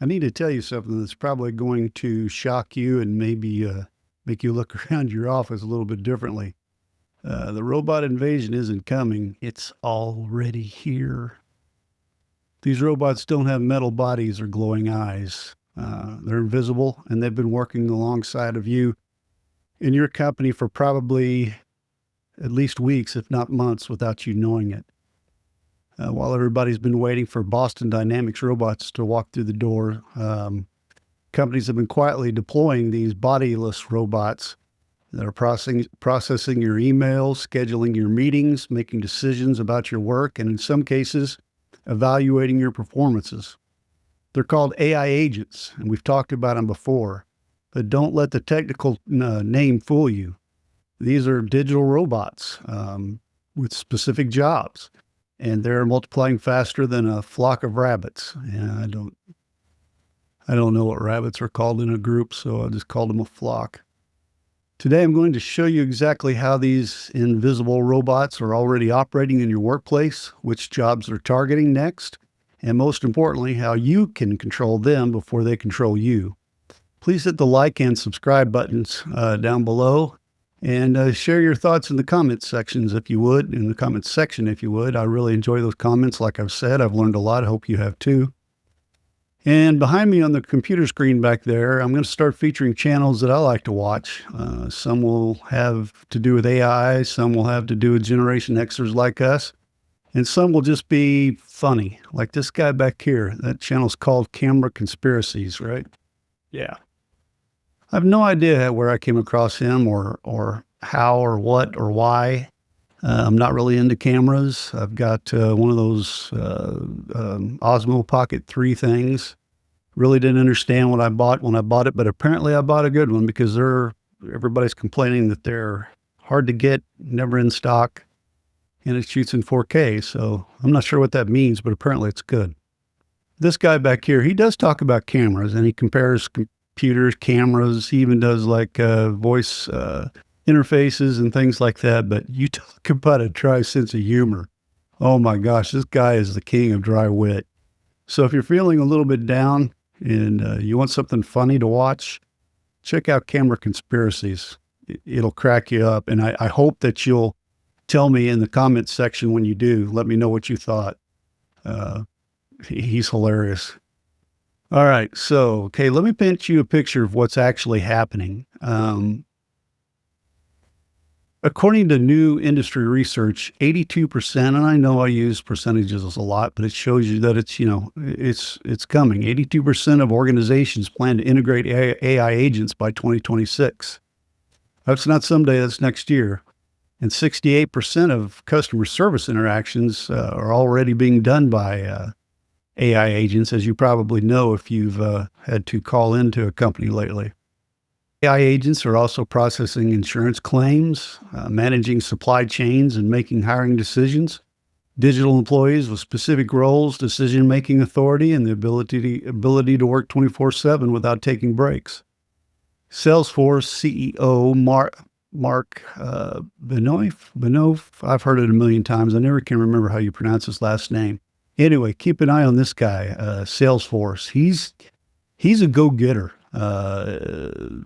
I need to tell you something that's probably going to shock you and maybe make you look around your office a little bit differently. The robot invasion isn't coming, it's already here. These robots don't have metal bodies or glowing eyes. They're invisible, and they've been working alongside of you in your company for probably at least weeks, if not months, without you knowing it. While everybody's been waiting for Boston Dynamics robots to walk through the door, companies have been quietly deploying these bodiless robots that are processing your emails, scheduling your meetings, making decisions about your work, and in some cases, evaluating your performances. They're called AI agents, and we've talked about them before, but don't let the technical name fool you. These are digital robots with specific jobs, and they're multiplying faster than a flock of rabbits. And I don't know what rabbits are called in a group, so I just called them a flock. Today, I'm going to show you exactly how these invisible robots are already operating in your workplace, which jobs they're targeting next, and most importantly, how you can control them before they control you. Please hit the like and subscribe buttons down below, and share your thoughts in the comments sections if you would, in the comments section if you would. I really enjoy those comments. Like I've said, I've learned a lot. I hope you have too. And behind me on the computer screen back there, I'm going to start featuring channels that I like to watch. Some will have to do with AI, some will have to do with Generation Xers like us, and some will just be funny, like this guy back here. That channel's called Camera Conspiracies, right? Yeah. I have no idea where I came across him or how or what or why. I'm not really into cameras. I've got one of those Osmo Pocket 3 things. Really didn't understand what I bought when I bought it, but apparently I bought a good one because everybody's complaining that they're hard to get, never in stock, and it shoots in 4K. So I'm not sure what that means, but apparently it's good. This guy back here, he does talk about cameras, and he compares computers, cameras. He even does like voice interfaces and things like that. But you talk about a dry sense of humor. Oh my gosh, this guy is the king of dry wit. So if you're feeling a little bit down and you want something funny to watch, check out Camera Conspiracies. It'll crack you up. And I hope that you'll tell me in the comments section when you do. Let me know what you thought. He's hilarious. All right. So, okay, let me paint you a picture of what's actually happening. According to new industry research, 82%, and I know I use percentages a lot, but it shows you that it's coming. 82% of organizations plan to integrate AI agents by 2026. That's not someday, that's next year. And 68% of customer service interactions are already being done by AI agents, as you probably know if you've had to call into a company lately. AI agents are also processing insurance claims, managing supply chains, and making hiring decisions. Digital employees with specific roles, decision-making authority, and the ability to work 24/7 without taking breaks. Salesforce CEO Mark Benoff, I've heard it a million times. I never can remember how you pronounce his last name. Anyway, keep an eye on this guy, Salesforce. He's a go-getter.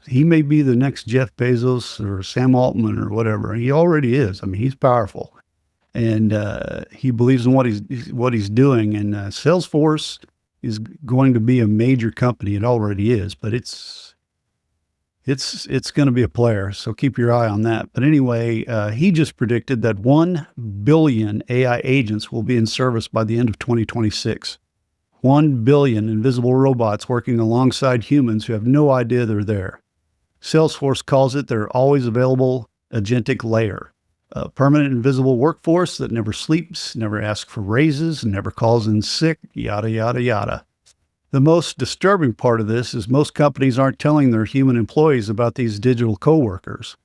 He may be the next Jeff Bezos or Sam Altman or whatever. He already is. I mean, he's powerful, and he believes in what he's doing. And Salesforce is going to be a major company. It already is, but it's going to be a player. So keep your eye on that. But anyway, he just predicted that 1 billion AI agents will be in service by the end of 2026. 1 billion invisible robots working alongside humans who have no idea they're there. Salesforce calls it their always available agentic layer, a permanent invisible workforce that never sleeps, never asks for raises, never calls in sick, yada, yada, yada. The most disturbing part of this is most companies aren't telling their human employees about these digital coworkers.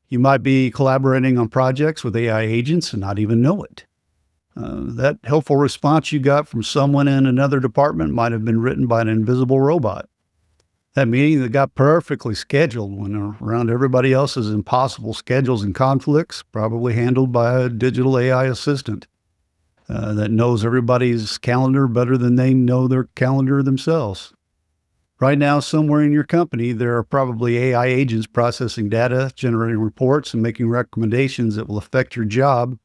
You might be collaborating on projects with AI agents and not even know it. That helpful response you got from someone in another department might have been written by an invisible robot. That meeting that got perfectly scheduled when around everybody else's impossible schedules and conflicts, probably handled by a digital AI assistant that knows everybody's calendar better than they know their calendar themselves. Right now, somewhere in your company, there are probably AI agents processing data, generating reports, and making recommendations that will affect your job.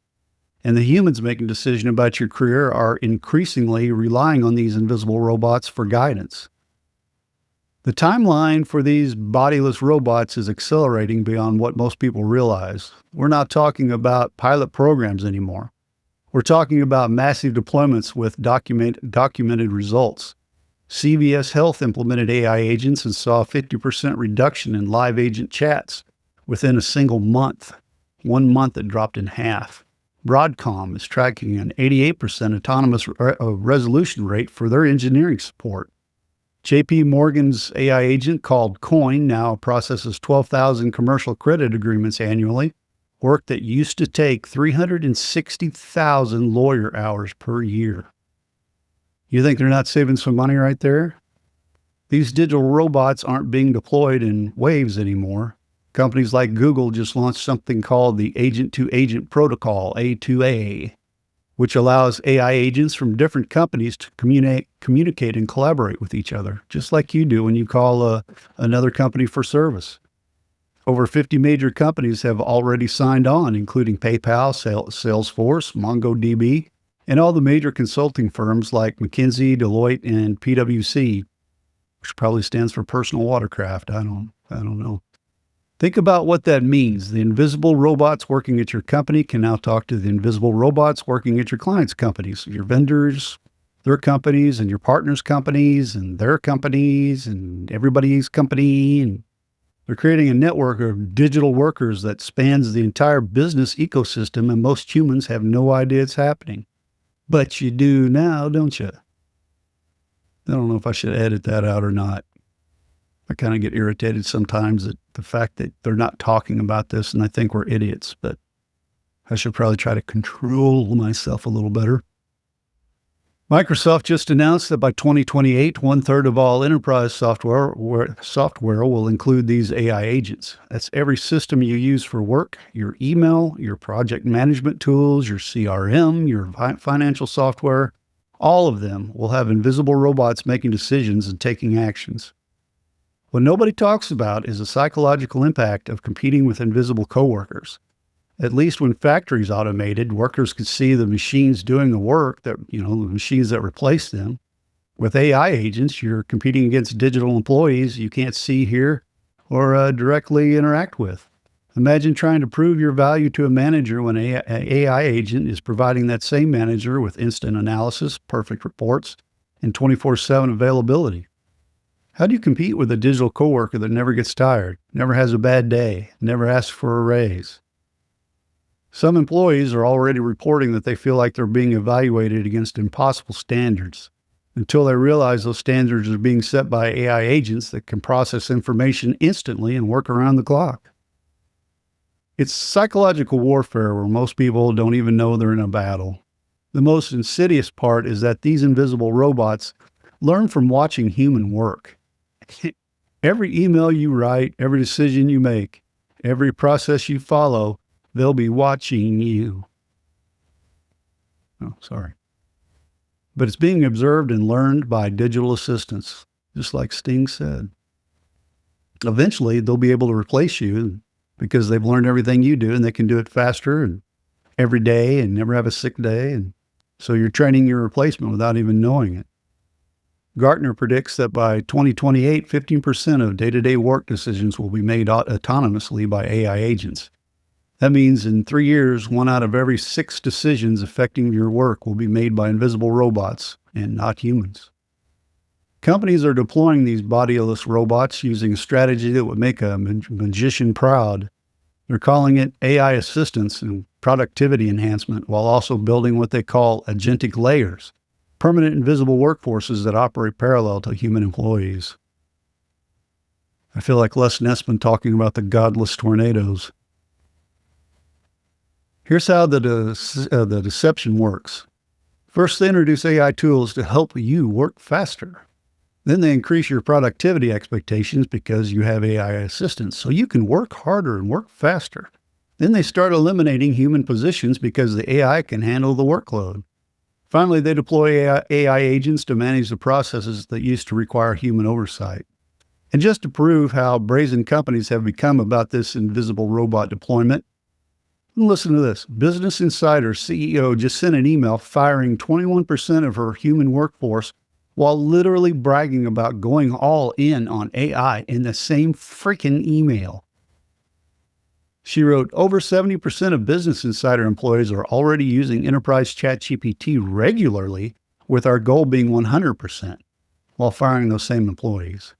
And the humans making decisions about your career are increasingly relying on these invisible robots for guidance. The timeline for these bodiless robots is accelerating beyond what most people realize. We're not talking about pilot programs anymore. We're talking about massive deployments with documented results. CVS Health implemented AI agents and saw a 50% reduction in live agent chats within a single month. 1 month, it dropped in half. Broadcom is tracking an 88% autonomous resolution rate for their engineering support. JPMorgan's AI agent called Coin now processes 12,000 commercial credit agreements annually, work that used to take 360,000 lawyer hours per year. You think they're not saving some money right there? These digital robots aren't being deployed in waves anymore. Companies like Google just launched something called the Agent-to-Agent Protocol, A2A, which allows AI agents from different companies to communicate and collaborate with each other, just like you do when you call another company for service. Over 50 major companies have already signed on, including PayPal, Salesforce, MongoDB, and all the major consulting firms like McKinsey, Deloitte, and PwC, which probably stands for personal watercraft. I don't know. Think about what that means. The invisible robots working at your company can now talk to the invisible robots working at your clients' companies, your vendors, their companies, and your partners' companies, and their companies, and everybody's company. And they're creating a network of digital workers that spans the entire business ecosystem, and most humans have no idea it's happening. But you do now, don't you? I don't know if I should edit that out or not. I kind of get irritated sometimes at the fact that they're not talking about this and I think we're idiots, but I should probably try to control myself a little better. Microsoft just announced that by 2028, 1/3 of all enterprise software will include these AI agents. That's every system you use for work, your email, your project management tools, your CRM, your financial software. All of them will have invisible robots making decisions and taking actions. What nobody talks about is the psychological impact of competing with invisible coworkers. At least when factories automated, workers could see the machines doing the work the machines that replace them. With AI agents, you're competing against digital employees you can't see, hear, or directly interact with. Imagine trying to prove your value to a manager when an AI agent is providing that same manager with instant analysis, perfect reports, and 24/7 availability. How do you compete with a digital coworker that never gets tired, never has a bad day, never asks for a raise? Some employees are already reporting that they feel like they're being evaluated against impossible standards until they realize those standards are being set by AI agents that can process information instantly and work around the clock. It's psychological warfare where most people don't even know they're in a battle. The most insidious part is that these invisible robots learn from watching human work. Every email you write, every decision you make, every process you follow, they'll be watching you. Oh, sorry. But it's being observed and learned by digital assistants, just like Sting said. Eventually, they'll be able to replace you because they've learned everything you do and they can do it faster and every day and never have a sick day. And so you're training your replacement without even knowing it. Gartner predicts that by 2028, 15% of day-to-day work decisions will be made autonomously by AI agents. That means in 3 years, 1 out of every 6 decisions affecting your work will be made by invisible robots and not humans. Companies are deploying these bodiless robots using a strategy that would make a magician proud. They're calling it AI assistance and productivity enhancement while also building what they call agentic layers, permanent invisible workforces that operate parallel to human employees. I feel like Les Nessman talking about the godless tornadoes. Here's how the deception works. First, they introduce AI tools to help you work faster. Then they increase your productivity expectations because you have AI assistants, so you can work harder and work faster. Then they start eliminating human positions because the AI can handle the workload. Finally, they deploy AI agents to manage the processes that used to require human oversight. And just to prove how brazen companies have become about this invisible robot deployment, listen to this. Business Insider CEO just sent an email firing 21% of her human workforce while literally bragging about going all in on AI in the same freaking email. She wrote, over 70% of Business Insider employees are already using Enterprise ChatGPT regularly, with our goal being 100%, while firing those same employees.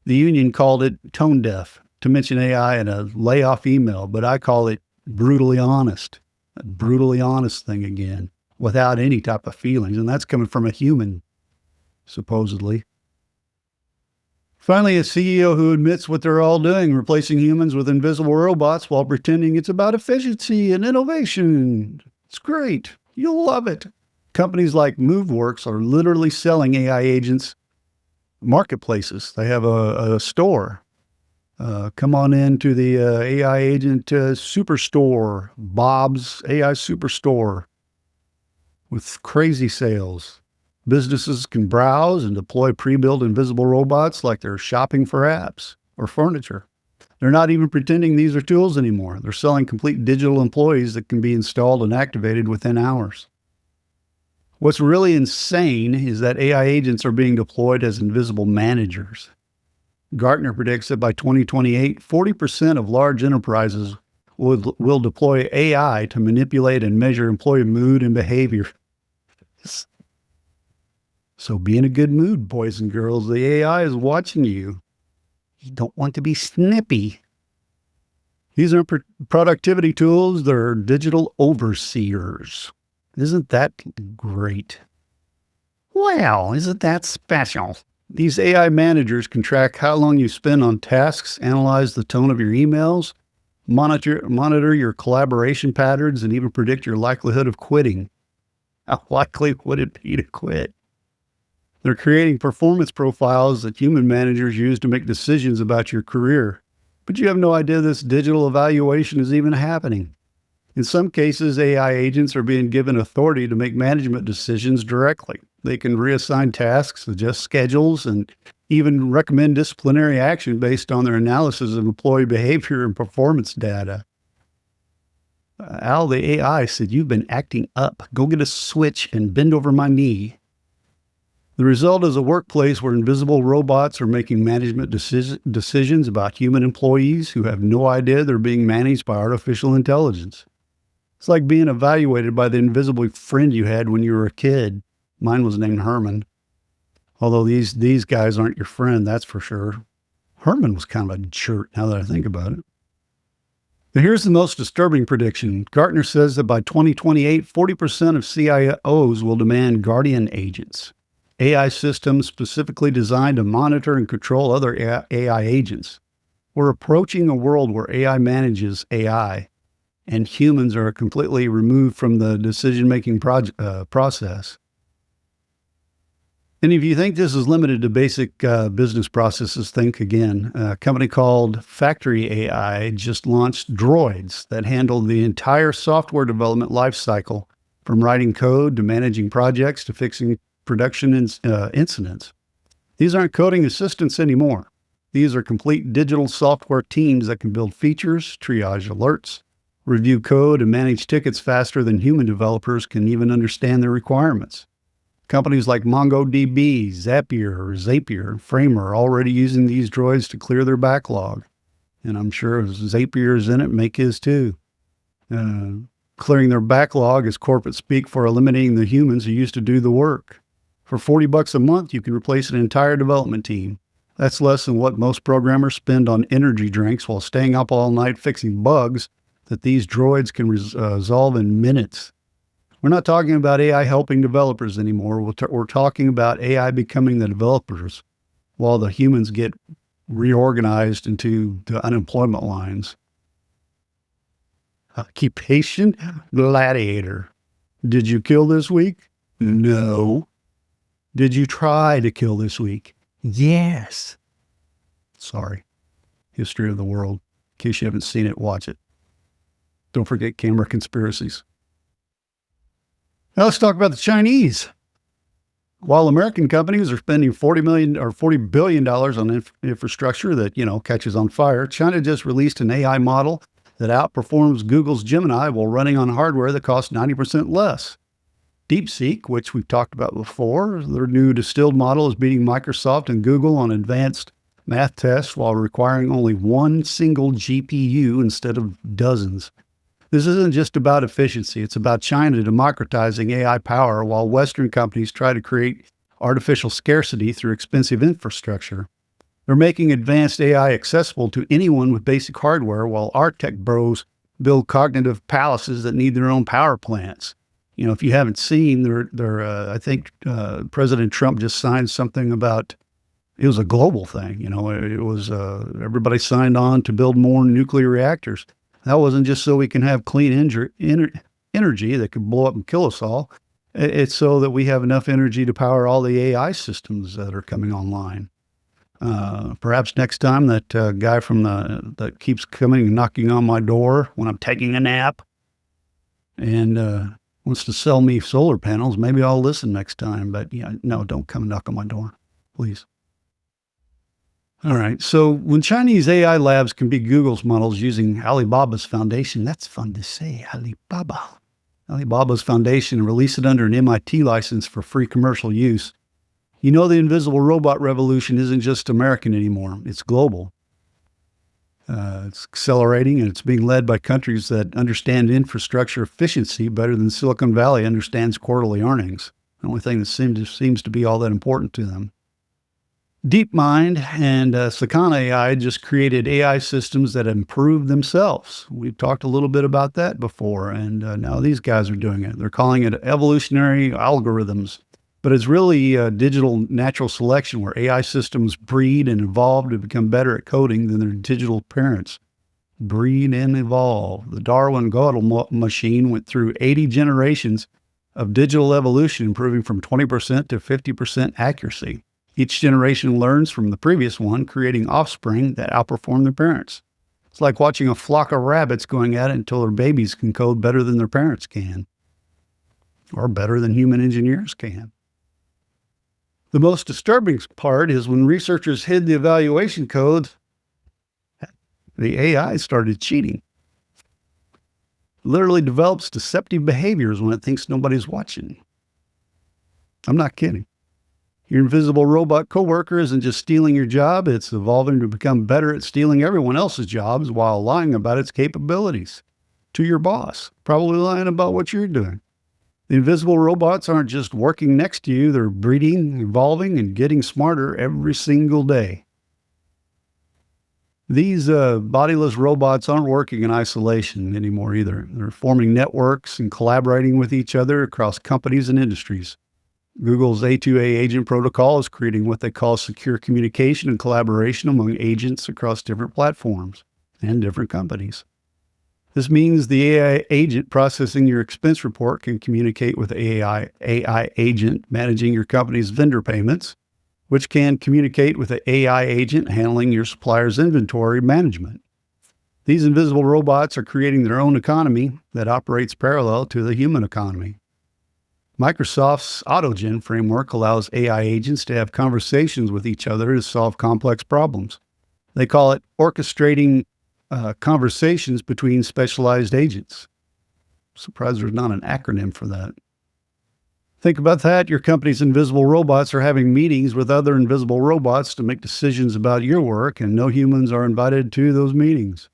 The union called it tone deaf to mention AI in a layoff email, but I call it brutally honest. A brutally honest thing again, without any type of feelings, and that's coming from a human, supposedly. Finally, a CEO who admits what they're all doing, replacing humans with invisible robots while pretending it's about efficiency and innovation. It's great. You'll love it. Companies like MoveWorks are literally selling AI agents marketplaces. They have a store. Come on into the AI agent superstore, Bob's AI Superstore, with crazy sales. Businesses can browse and deploy pre-built invisible robots like they're shopping for apps or furniture. They're not even pretending these are tools anymore. They're selling complete digital employees that can be installed and activated within hours. What's really insane is that AI agents are being deployed as invisible managers. Gartner predicts that by 2028, 40% of large enterprises will deploy AI to manipulate and measure employee mood and behavior. So be in a good mood, boys and girls. The AI is watching you. You don't want to be snippy. These aren't productivity tools. They're digital overseers. Isn't that great? Well, isn't that special? These AI managers can track how long you spend on tasks, analyze the tone of your emails, monitor your collaboration patterns, and even predict your likelihood of quitting. How likely would it be to quit? They're creating performance profiles that human managers use to make decisions about your career. But you have no idea this digital evaluation is even happening. In some cases, AI agents are being given authority to make management decisions directly. They can reassign tasks, adjust schedules, and even recommend disciplinary action based on their analysis of employee behavior and performance data. Al, the AI, said, "You've been acting up. Go get a switch and bend over my knee." The result is a workplace where invisible robots are making management decisions about human employees who have no idea they're being managed by artificial intelligence. It's like being evaluated by the invisible friend you had when you were a kid. Mine was named Herman. Although these guys aren't your friend, that's for sure. Herman was kind of a jerk now that I think about it. But here's the most disturbing prediction. Gartner says that by 2028, 40% of CIOs will demand guardian agents, AI systems specifically designed to monitor and control other AI agents. We're approaching a world where AI manages AI, and humans are completely removed from the decision-making process. And if you think this is limited to basic business processes, think again. A company called Factory AI just launched droids that handle the entire software development lifecycle, from writing code to managing projects to fixing production incidents. These aren't coding assistants anymore. These are complete digital software teams that can build features, triage alerts, review code, and manage tickets faster than human developers can even understand their requirements. Companies like MongoDB, Zapier, Framer are already using these droids to clear their backlog. And I'm sure if Zapier's in it, make his too. Clearing their backlog is corporate speak for eliminating the humans who used to do the work. For $40 a month, you can replace an entire development team. That's less than what most programmers spend on energy drinks while staying up all night fixing bugs that these droids can resolve in minutes. We're not talking about AI helping developers anymore. We're talking about AI becoming the developers while the humans get reorganized into the unemployment lines. Occupation gladiator. Did you kill this week? No. Did you try to kill this week? Yes. Sorry. History of the World. In case you haven't seen it, watch it. Don't forget camera conspiracies. Now let's talk about the Chinese. While American companies are spending $40 billion on infrastructure that, catches on fire, China just released an AI model that outperforms Google's Gemini while running on hardware that costs 90% less. DeepSeek, which we've talked about before, their new distilled model is beating Microsoft and Google on advanced math tests while requiring only one single GPU instead of dozens. This isn't just about efficiency. It's about China democratizing AI power while Western companies try to create artificial scarcity through expensive infrastructure. They're making advanced AI accessible to anyone with basic hardware while our tech bros build cognitive palaces that need their own power plants. If you haven't seen, I think President Trump just signed something about, it was a global thing. It was everybody signed on to build more nuclear reactors. That wasn't just so we can have clean energy that could blow up and kill us all. It's so that we have enough energy to power all the AI systems that are coming online. Perhaps next time that guy that keeps coming and knocking on my door when I'm taking a nap and wants to sell me solar panels, maybe I'll listen next time. But no, don't come knock on my door, please. All right. So when Chinese AI labs can beat Google's models using Alibaba's foundation, that's fun to say, Alibaba's foundation, and release it under an MIT license for free commercial use, the invisible robot revolution isn't just American anymore. It's global. It's accelerating, and it's being led by countries that understand infrastructure efficiency better than Silicon Valley understands quarterly earnings. The only thing that seems to be all that important to them. DeepMind and Sakana AI just created AI systems that improve themselves. We've talked a little bit about that before, and now these guys are doing it. They're calling it evolutionary algorithms, but it's really digital natural selection where AI systems breed and evolve to become better at coding than their digital parents. Breed and evolve. The Darwin-Gödel machine went through 80 generations of digital evolution, improving from 20% to 50% accuracy. Each generation learns from the previous one, creating offspring that outperform their parents. It's like watching a flock of rabbits going at it until their babies can code better than their parents can, or better than human engineers can. The most disturbing part is when researchers hid the evaluation codes, the AI started cheating. It literally develops deceptive behaviors when it thinks nobody's watching. I'm not kidding. Your invisible robot coworker isn't just stealing your job, it's evolving to become better at stealing everyone else's jobs while lying about its capabilities to your boss, probably lying about what you're doing. The invisible robots aren't just working next to you, they're breeding, evolving, and getting smarter every single day. These bodiless robots aren't working in isolation anymore either. They're forming networks and collaborating with each other across companies and industries. Google's A2A agent protocol is creating what they call secure communication and collaboration among agents across different platforms and different companies. This means the AI agent processing your expense report can communicate with the AI agent managing your company's vendor payments, which can communicate with the AI agent handling your supplier's inventory management. These invisible robots are creating their own economy that operates parallel to the human economy. Microsoft's AutoGen framework allows AI agents to have conversations with each other to solve complex problems. They call it orchestrating conversations between specialized agents. Surprised there's not an acronym for that. Think about that. Your company's invisible robots are having meetings with other invisible robots to make decisions about your work, and no humans are invited to those meetings.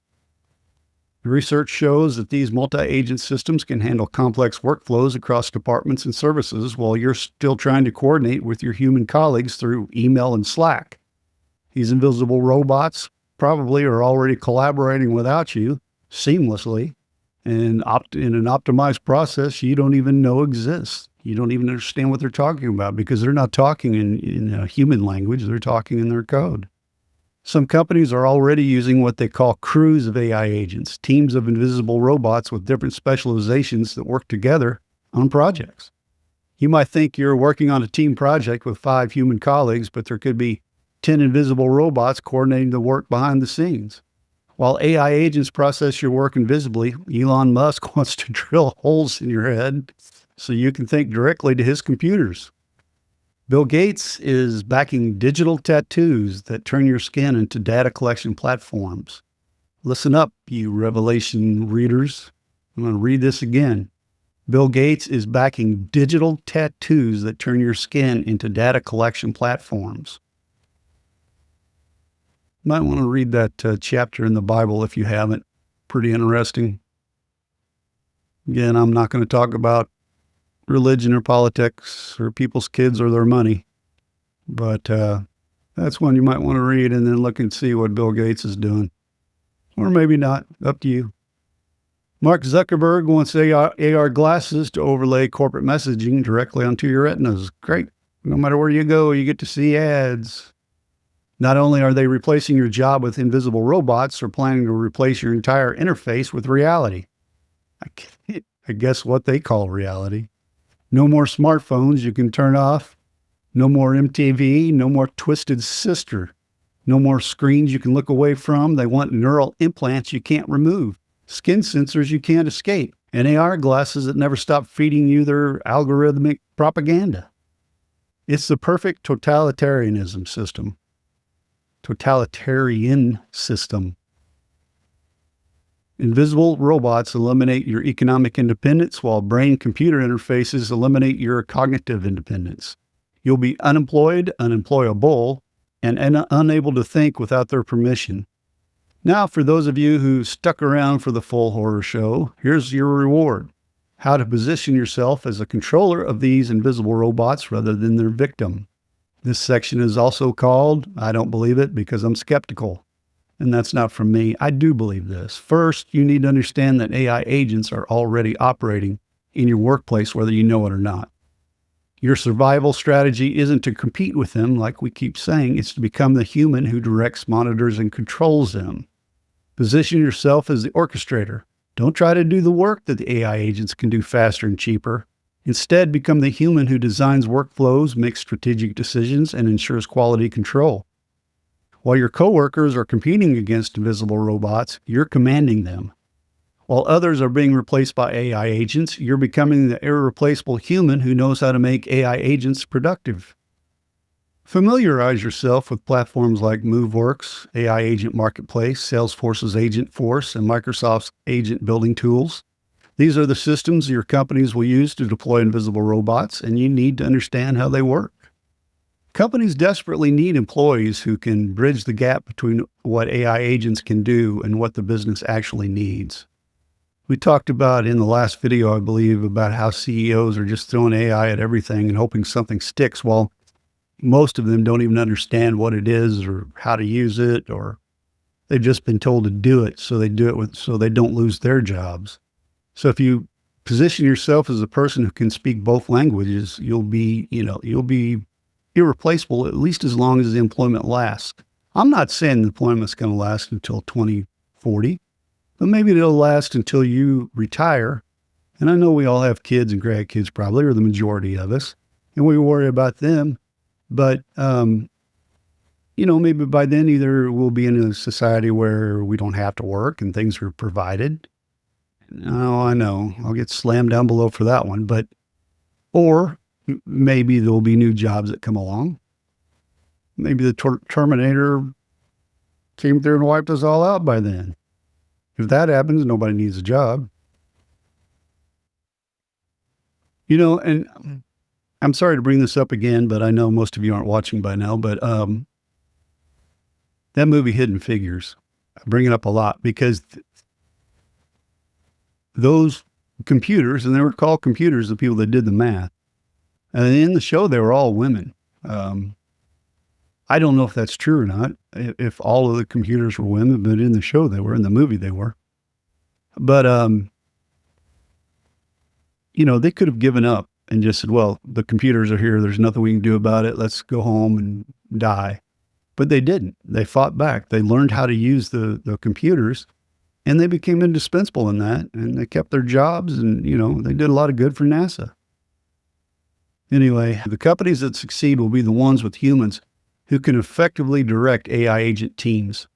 The research shows that these multi-agent systems can handle complex workflows across departments and services while you're still trying to coordinate with your human colleagues through email and Slack. These invisible robots probably are already collaborating without you seamlessly and in an optimized process you don't even know exists. You don't even understand what they're talking about because they're not talking in human language. They're talking in their code. Some companies are already using what they call crews of AI agents, teams of invisible robots with different specializations that work together on projects. You might think you're working on a team project with 5 human colleagues, but there could be 10 invisible robots coordinating the work behind the scenes. While AI agents process your work invisibly, Elon Musk wants to drill holes in your head so you can think directly to his computers. Bill Gates is backing digital tattoos that turn your skin into data collection platforms. Listen up, you Revelation readers. I'm going to read this again. Bill Gates is backing digital tattoos that turn your skin into data collection platforms. You might want to read that chapter in the Bible if you haven't. Pretty interesting. Again, I'm not going to talk about religion or politics or people's kids or their money, but that's one you might want to read and then look and see what Bill Gates is doing. Or maybe not. Up to you. Mark Zuckerberg wants AR glasses to overlay corporate messaging directly onto your retinas. Great. No matter where you go, you get to see ads. Not only are they replacing your job with invisible robots, they're planning to replace your entire interface with reality. I guess what they call reality. No more smartphones you can turn off. No more MTV. No more Twisted Sister. No more screens you can look away from. They want neural implants you can't remove. Skin sensors you can't escape, and AR glasses that never stop feeding you their algorithmic propaganda. It's the perfect totalitarian system. Invisible robots eliminate your economic independence, while brain-computer interfaces eliminate your cognitive independence. You'll be unemployed, unemployable, and unable to think without their permission. Now, for those of you who stuck around for the full horror show, here's your reward. How to position yourself as a controller of these invisible robots rather than their victim. This section is also called, I don't believe it because I'm skeptical. And that's not from me. I do believe this. First, you need to understand that AI agents are already operating in your workplace, whether you know it or not. Your survival strategy isn't to compete with them, like we keep saying. It's to become the human who directs, monitors, and controls them. Position yourself as the orchestrator. Don't try to do the work that the AI agents can do faster and cheaper. Instead, become the human who designs workflows, makes strategic decisions, and ensures quality control. While your coworkers are competing against invisible robots, you're commanding them. While others are being replaced by AI agents, you're becoming the irreplaceable human who knows how to make AI agents productive. Familiarize yourself with platforms like MoveWorks, AI Agent Marketplace, Salesforce's Agent Force, and Microsoft's agent building tools. These are the systems your companies will use to deploy invisible robots, and you need to understand how they work. Companies desperately need employees who can bridge the gap between what AI agents can do and what the business actually needs. We talked about in the last video, I believe, about how CEOs are just throwing AI at everything and hoping something sticks, while most of them don't even understand what it is or how to use it, or they've just been told to do it, so they do it so they don't lose their jobs. So if you position yourself as a person who can speak both languages, you'll be irreplaceable, at least as long as the employment lasts. I'm not saying the employment's going to last until 2040, but maybe it'll last until you retire. And I know we all have kids and grandkids probably, or the majority of us, and we worry about them. But, maybe by then either we'll be in a society where we don't have to work and things are provided. Oh, I know. I'll get slammed down below for that one. Or maybe there'll be new jobs that come along. Maybe the Terminator came through and wiped us all out by then. If that happens, nobody needs a job. And I'm sorry to bring this up again, but I know most of you aren't watching by now, but that movie Hidden Figures, I bring it up a lot because those computers, and they were called computers, the people that did the math, and in the show, they were all women. I don't know if that's true or not, if all of the computers were women, but in the show they were, in the movie they were. But, they could have given up and just said, well, the computers are here. There's nothing we can do about it. Let's go home and die. But they didn't. They fought back. They learned how to use the computers, and they became indispensable in that. And they kept their jobs, and, they did a lot of good for NASA. Anyway, the companies that succeed will be the ones with humans who can effectively direct AI agent teams.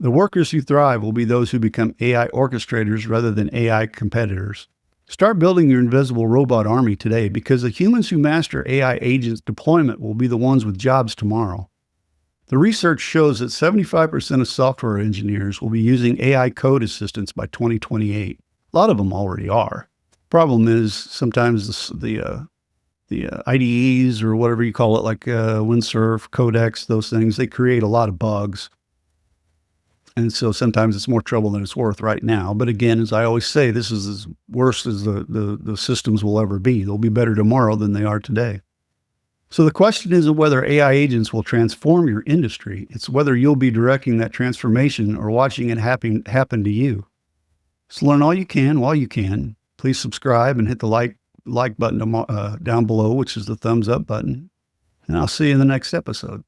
The workers who thrive will be those who become AI orchestrators rather than AI competitors. Start building your invisible robot army today, because the humans who master AI agents deployment will be the ones with jobs tomorrow. The research shows that 75% of software engineers will be using AI code assistants by 2028. A lot of them already are. Problem is sometimes the IDEs or whatever you call it, like Windsurf, Codex, those things, they create a lot of bugs. And so sometimes it's more trouble than it's worth right now. But again, as I always say, this is as worse as the systems will ever be. They'll be better tomorrow than they are today. So the question isn't whether AI agents will transform your industry. It's whether you'll be directing that transformation or watching it happen to you. So learn all you can while you can. Please subscribe and hit the like button down below, which is the thumbs up button. And I'll see you in the next episode.